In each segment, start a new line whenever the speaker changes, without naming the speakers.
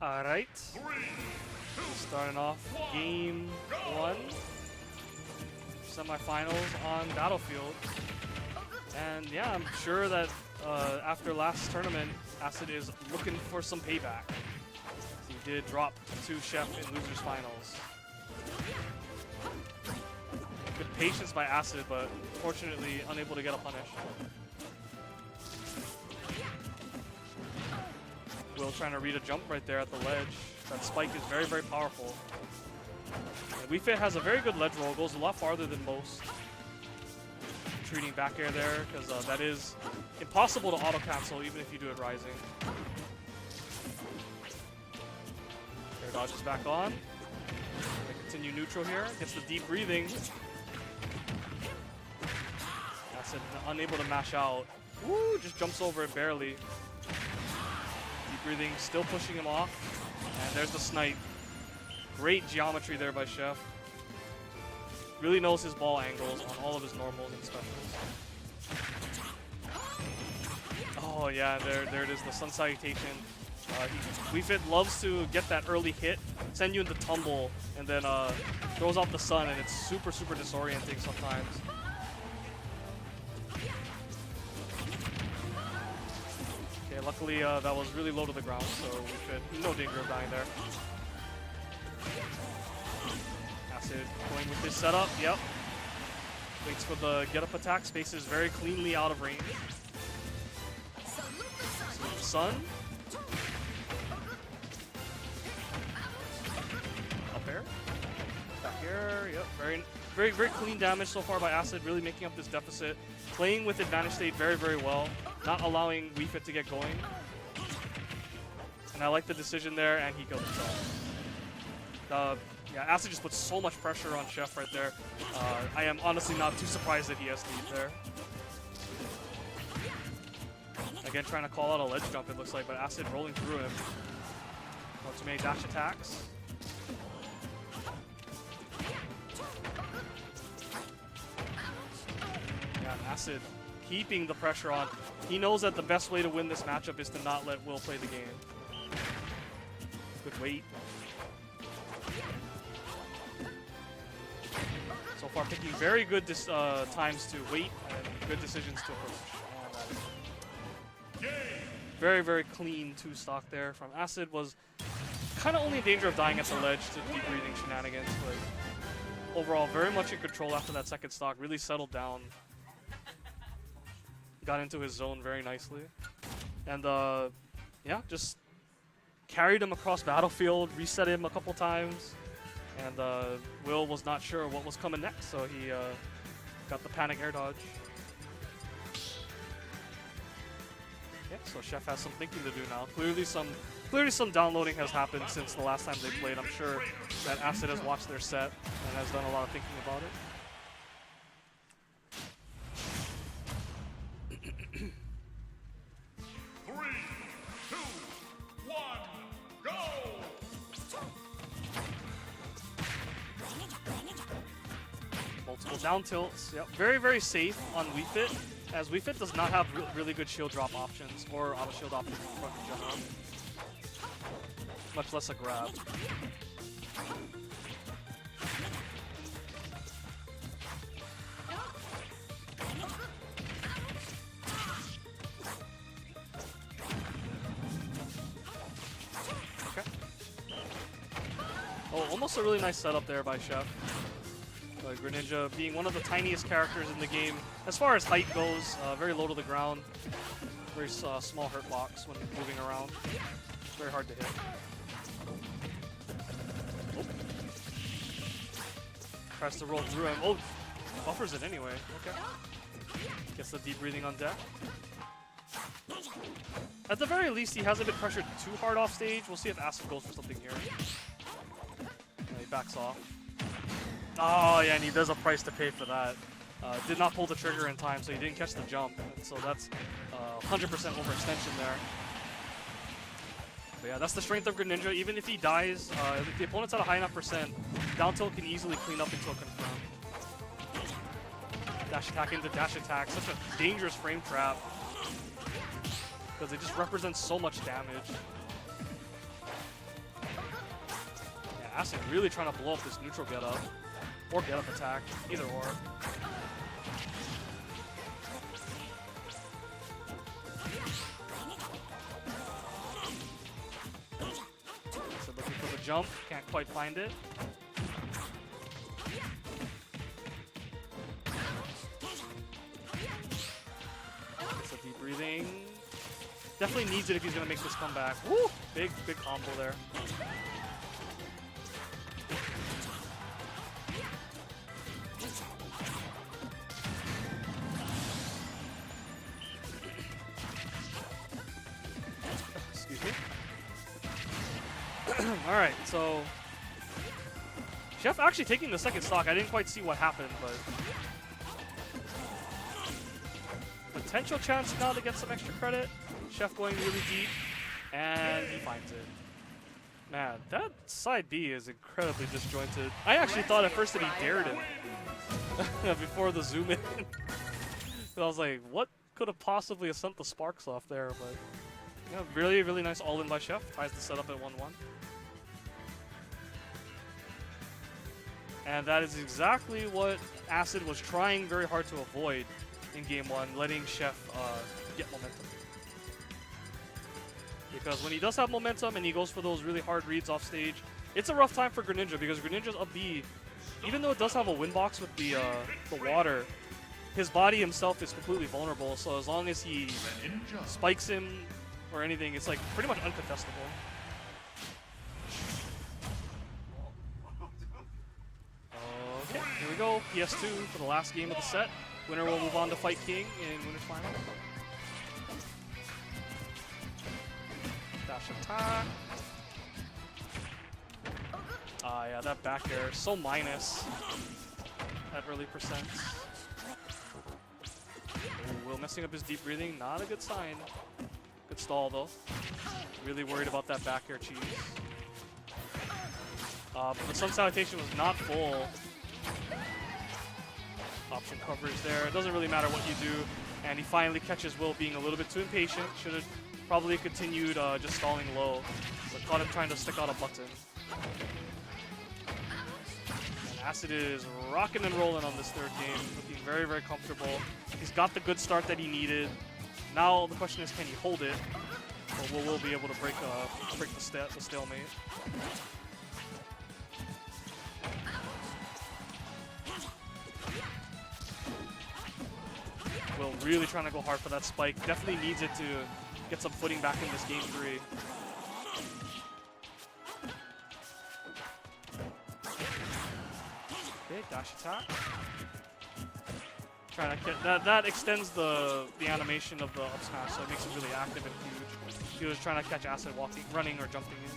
Alright. Starting off game 1. Semifinals on Battlefield. And yeah, I'm sure that after last tournament, Acid is looking for some payback. He did drop to Chef in Losers Finals. Good patience by Acid, but fortunately unable to get a punish. Will trying to read a jump right there at the ledge. That spike is very, very powerful. WeFit has a very good ledge roll, goes a lot farther than most. Treating back air there, because that is impossible to auto-cancel even if you do it rising. Air dodge is back on. They continue neutral here, gets the deep breathing. That's it, unable to mash out. Woo, just jumps over it barely. Deep breathing, still pushing him off. And there's the snipe. Great geometry there by Chef. Really knows his ball angles on all of his normals and specials. Oh yeah, there it is, the sun salutation. WeFit loves to get that early hit, send you into tumble, and then throws out the sun, and it's super, super disorienting sometimes. Okay, luckily that was really low to the ground, so WeFit, no danger of dying there. Acid going with this setup, yep. Waits for the get-up attack, spaces very cleanly out of range. Sun. Up air. Back air, yep. Very, very clean damage so far by Acid, really making up this deficit. Playing with advantage state very, very well. Not allowing WeFit to get going. And I like the decision there, and he killed himself. Yeah, Acid just puts so much pressure on Chef right there. I am honestly not too surprised that he has lead there. Again, trying to call out a ledge jump, it looks like, but Acid rolling through him. Not too many dash attacks. Yeah, Acid keeping the pressure on. He knows that the best way to win this matchup is to not let Will play the game. Good wait. So far, picking very good times to wait and good decisions to approach. Very, very clean 2-stock there from Acid. Was kind of only in danger of dying at the ledge to deep breathing shenanigans, but overall very much in control after that second stock. Really settled down. Got into his zone very nicely. And yeah, just carried him across Battlefield, reset him a couple times. And Will was not sure what was coming next, so he got the panic air dodge. Yeah, so Chef has some thinking to do now. Clearly some downloading has happened since the last time they played. I'm sure that Acid has watched their set and has done a lot of thinking about it.
3, 2, 1, go!
Multiple down tilts. Yep, very, very safe on WeFit, as WeFit does not have really good shield drop options or auto shield options in front in general. Much less a grab. Okay. Oh, almost a really nice setup there by Chef. Greninja being one of the tiniest characters in the game as far as height goes, very low to the ground, very small hurt blocks when moving around, very hard to hit. Oh. Tries to roll through him. Oh, buffers it anyway. Okay. Gets the deep breathing on deck. At the very least, he hasn't been pressured too hard off stage. We'll see if Acid goes for something here. And he backs off. Oh, yeah, and he does a price to pay for that. Did not pull the trigger in time, so he didn't catch the jump. And so that's 100% overextension there. But yeah, that's the strength of Greninja. Even if he dies, if the opponent's at a high enough percent, down tilt can easily clean up into a confirm. Dash attack into dash attack. Such a dangerous frame trap, because it just represents so much damage. Acid really trying to blow up this neutral get up. Or get up attack. Either or. So looking for the jump. Can't quite find it. Gets a deep breathing. Definitely needs it if he's going to make this comeback. Woo! Big combo there. Excuse me. Alright, so Chef actually taking the second stock. I didn't quite see what happened, but potential chance now to get some extra credit. Chef going really deep, and he finds it. Man, that side B is incredibly disjointed. I actually thought at first that he dared him before the zoom in. I was like, what could have possibly sent the sparks off there? But yeah, really nice all-in by Chef. Ties the setup at 1-1. And that is exactly what Acid was trying very hard to avoid in game 1, letting Chef get momentum. Because when he does have momentum and he goes for those really hard reads off stage, it's a rough time for Greninja because Greninja's up B, even though it does have a win box with the water, his body himself is completely vulnerable. So as long as he spikes him or anything, it's like pretty much uncontestable. Okay, here we go. PS2 for the last game of the set. Winner will move on to fight King in Winner's Final. Dash attack. Yeah, that back air is so minus at early percents. Ooh, Will messing up his deep breathing, not a good sign. Good stall though. Really worried about that back air cheese. But the Sun Salutation was not full. Option coverage there. It doesn't really matter what you do. And he finally catches Will being a little bit too impatient. Should have probably continued just stalling low. But caught him trying to stick out a button. And Acid is rocking and rolling on this third game. Looking very comfortable. He's got the good start that he needed. Now the question is, can he hold it? Or will Will be able to break the stalemate? Will really trying to go hard for that spike. Definitely needs it to get some footing back in this game 3. Okay, dash attack. Trying to get that extends the animation of the up smash, so it makes it really active and huge. He was trying to catch Acid running or jumping in.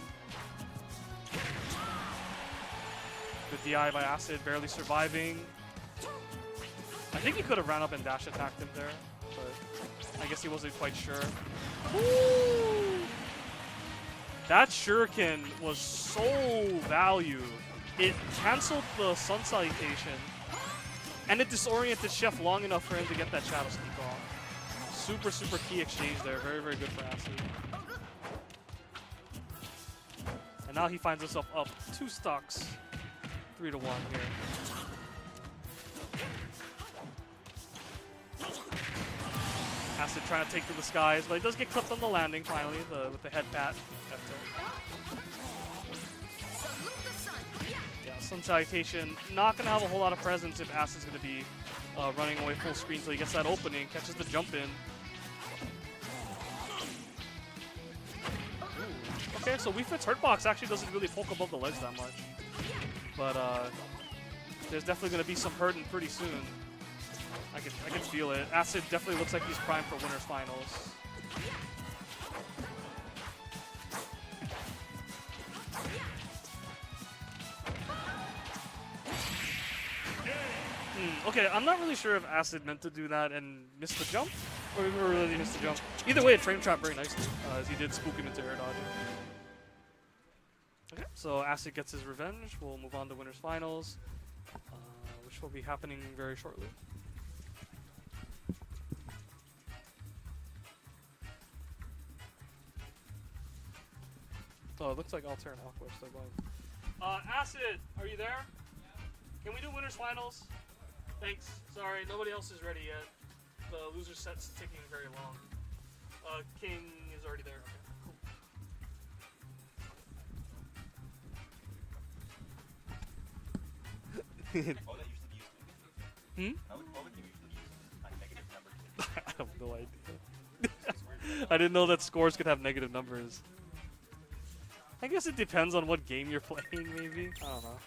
Good DI by Acid, barely surviving. I think he could have ran up and dash attacked him there, but I guess he wasn't quite sure. Ooh! That shuriken was so value. It canceled the Sun Salutation, and it disoriented Chef long enough for him to get that Shadow Sneak off. Super key exchange there. Very good for Acid. And now he finds himself up 2 stocks, 3-1 here. Acid trying to take to the skies, but he does get clipped on the landing finally with the head pat. Yeah, Sun Salutation not going to have a whole lot of presence if Acid's going to be running away full screen until he gets that opening, catches the jump in. Ooh. Okay, so Wii Fit's Hurtbox actually doesn't really poke above the ledge that much. But there's definitely going to be some hurting pretty soon. I can feel it. Acid definitely looks like he's primed for Winner's Finals. Okay, I'm not really sure if Acid meant to do that and missed the jump, or really missed the jump. Either way, it frame trapped very nicely, as he did spook him into air dodging. Okay, so Acid gets his revenge. We'll move on to Winner's Finals, which will be happening very shortly. Oh, it looks like I'll turn Aqua. So Acid, are you there? Can we do winners finals? Thanks. Sorry, nobody else is ready yet. The loser set's taking very long. King is already there.
What would that usually be used to? What would you usually use a negative number to?
I have no idea. I didn't know that scores could have negative numbers. I guess it depends on what game you're playing, maybe. I don't know.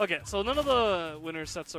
Okay, so none of the winner sets are